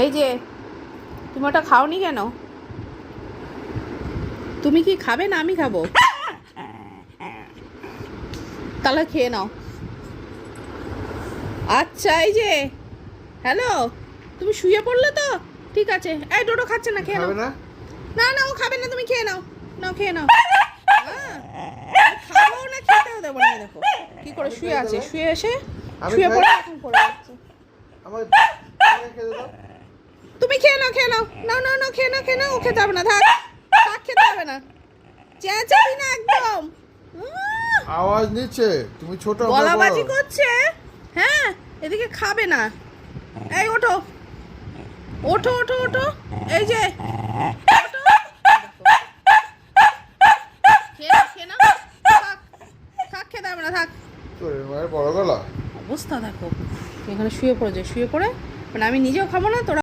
এই যে তুমি ওটা খাওনি কেন? তুমি কি খাবে না আমি খাবো? তাহলে খেয়ে নাও। আচ্ছা এই যে হ্যালো, তুমি শুয়ে পড়লে তো? ঠিক আছে। এই ডোডো খাচ্ছে না, খেয়ে নাও। খাবে না? না না ও খাবে না, তুমি খেয়ে নাও। নাও খেয়ে নাও। খাবো না, খেতেও দেবো না। দেখো কি করে শুয়ে আছে, শুয়ে এসে শুয়ে পড়ে এখন পড়ে যাচ্ছে। আমাকে খেতে দাও। তুমি খেয়ে নাও, খেয়ে নাও। নাও নাও নাও, খেয়ে নাও, খেয়ে নাও। ও খেতে হবে না, থাক থাক, খেতে হবে না। চেঁচাবি না একদম। আওয়াজ নিচ্ছে, তুমি ছোট গলাবাজি করছে। হ্যাঁ এদিকে খাবে না। এই ওঠো ওঠো ওঠো ওঠো, এই যে ওঠো। খেয়ে নাও, খেয়ে নাও। থাক থাক, খেতে হবে না, থাক। মায়ের বড় গলা অবস্থা দেখো, এখানে শুয়ে পড়ে যায়, শুয়ে পড়ে মানে আমি নিজেও খাবো না, তোরা